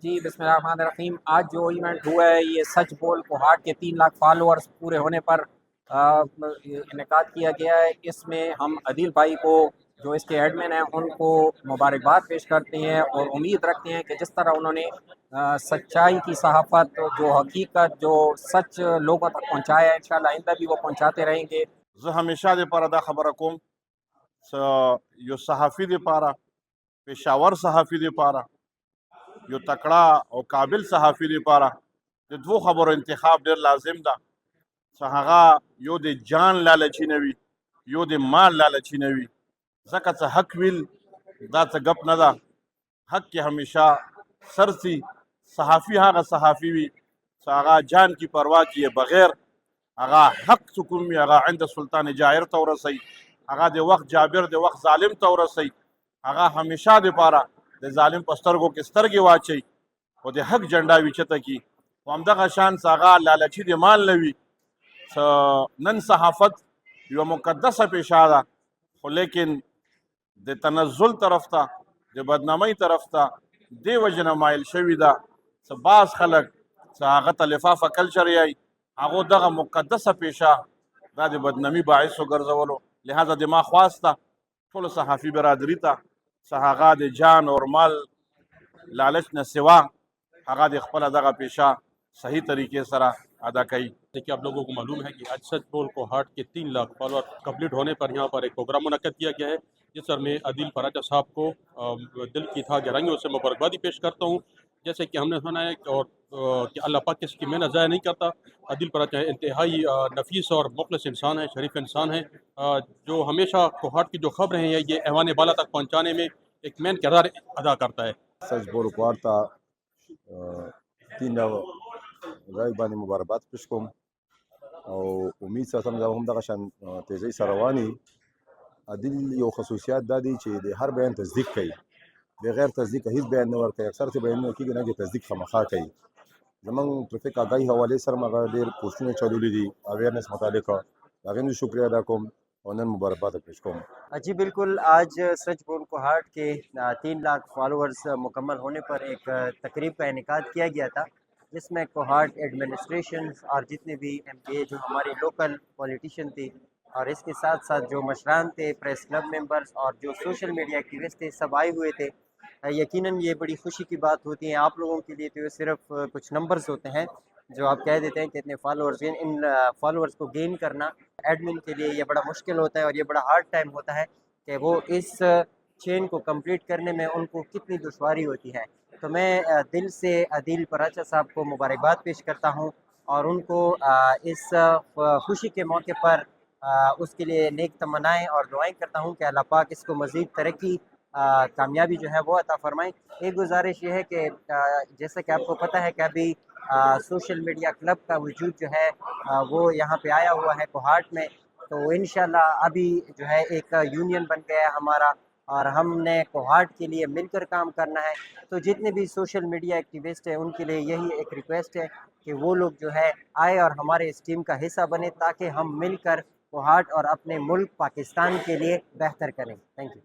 जी, बिस्मिल्लाहिर्रहमानिर्रहीम। आज जो इवेंट हुआ है ये सच बोल कोहाट के 3 लाख फॉलोअर्स पूरे होने पर इनेकाद किया गया है। इसमें हम अदील भाई को जो इसके एडमिन हैं उनको मुबारकबाद पेश करते हैं और उम्मीद रखते हैं कि जिस तरह उन्होंने सच्चाई की सहाफ़त जो हकीकत जो सच लोगों तक पहुँचाया है, इंशाअल्लाह आइंदा भी वो पहुँचाते रहेंगे। زه همیشه د پاره دا خبره کوم یو صحافي د پاره پېښور صحافي د پاره یو تکړه او قابل صحافي د پاره د دوو خبرو انتخاب ډیر لازم ده چې هغه یو د جان لالچي نه وي یو د مال لالچي نه وي ځکه چې حق ویل دا څه ګپ نه ده حق کې همیشه سرسي صحافي هغه صحافي وي چې هغه جان کی پروا کیه بغیر هغه حق چې کوم وي هغه عند سلطان جائر ته ورسوي هغه د وخت جابر د وخت ظالم ته ورسوي هغه همیشه دپاره د ظالم په سترګو کې سترګې واچوي او د حق جنډا ویچته کي خو همدغه شان څه هغه لالچي د مال نه وي څه نن صحافت یوه مقدسه پیشه ده خو لیکن د تنزل طرف ته د بدنامۍ طرف ته دې وجې نه مایل شوي ده څه بعض خلک څه هغه ته لفافه کلچر یایي هغه دغه مقدسه پیشه دا د بدنامي باعث وګرځولو لهذا د ما خواسته ټولو صحافي برادري ته چې هغه د جان اور مال لالچ نه سوا هغه د خپله دغه پیشه صحیح طریقې سره ادا کوي देखिए आप लोगों को मालूम है कि आज सच बोल कोहाट के 3 लाख फॉलोअर कंप्लीट होने पर यहाँ पर एक प्रोग्राम मुनक्कद किया गया है जिस पर मैं अदिल पराचा साहब को दिल की था गहराइयों से मुबारकबादी पेश करता हूँ। जैसे कि हमने सुना है और कि अल्लाह पाक किसकी मेहनत ज़ाया नहीं करता। अदिल पराचा इंतहाई नफीस और मुखलिस इंसान है, शरीफ इंसान है, जो हमेशा कोहाट की जो खबरें हैं ये ऐवान बाला तक पहुँचाने में एक मेन किरदार अदा करता है। सच बोल कोहाट ता 3 ځای باندې مبارکباد پیش کوم او امید ساتم دا هم دغه شان تیزی سره رواني. عادل یو خصوصیات دا دي چې د هر بیان تصدیق کوي، بغیر تصدیق هیڅ بیان نه ورکوي. اکثر بیانونه کېږي نه چې تصدیق خامخا کوي. زمونږ ټرافیک آګاهي حوالې سره مغه ډېر پوسټونه چلولي دي اویرنس متعلق، د هغې نه شکریه ادا کوم और नन मुबारकबाद पेश करूँ। जी बिल्कुल, आज सच बोल कोहाट के 3 लाख फॉलोअर्स मुकम्मल होने पर एक तकरीब का इनेकाद किया गया था जिसमें कोहाट एडमिनिस्ट्रेशन और जितने भी एमपीए जो हमारी लोकल पॉलिटिशियन थी और इसके साथ साथ जो मशरान थे, प्रेस क्लब मेंबर्स और जो सोशल मीडिया एक्टिविस्ट थे, सब आए हुए थे। यकीनन ये बड़ी खुशी की बात होती है आप लोगों के लिए, तो ये सिर्फ कुछ नंबर्स होते हैं जो आप कह देते हैं कि इतने फॉलोअर्स। इन फॉलोअर्स को गेन करना एडमिन के लिए ये बड़ा मुश्किल होता है और ये बड़ा हार्ड टाइम होता है कि वो इस चेन को कंप्लीट करने में उनको कितनी दुश्वारी होती है। तो मैं दिल से अदील पराचा साहब को मुबारकबाद पेश करता हूँ और उनको इस खुशी के मौके पर उसके लिए नेक तमन्नाएं और दुआएं करता हूँ कि अल्लाह पाक इसको मज़ीद तरक्की कामयाबी जो है वो अता फरमाएं। एक गुजारिश ये है कि जैसा कि आपको पता है कि अभी सोशल मीडिया क्लब का वजूद जो है वो यहाँ पे आया हुआ है कोहाट में, तो इंशाल्लाह अभी जो है एक यूनियन बन गया है हमारा और हमने कोहाट के लिए मिलकर काम करना है। तो जितने भी सोशल मीडिया एक्टिविस्ट हैं उनके लिए यही एक रिक्वेस्ट है कि वो लोग जो है आए और हमारे इस टीम का हिस्सा बने ताकि हम मिलकर कोहाट और अपने मुल्क पाकिस्तान के लिए बेहतर करें। Thank you.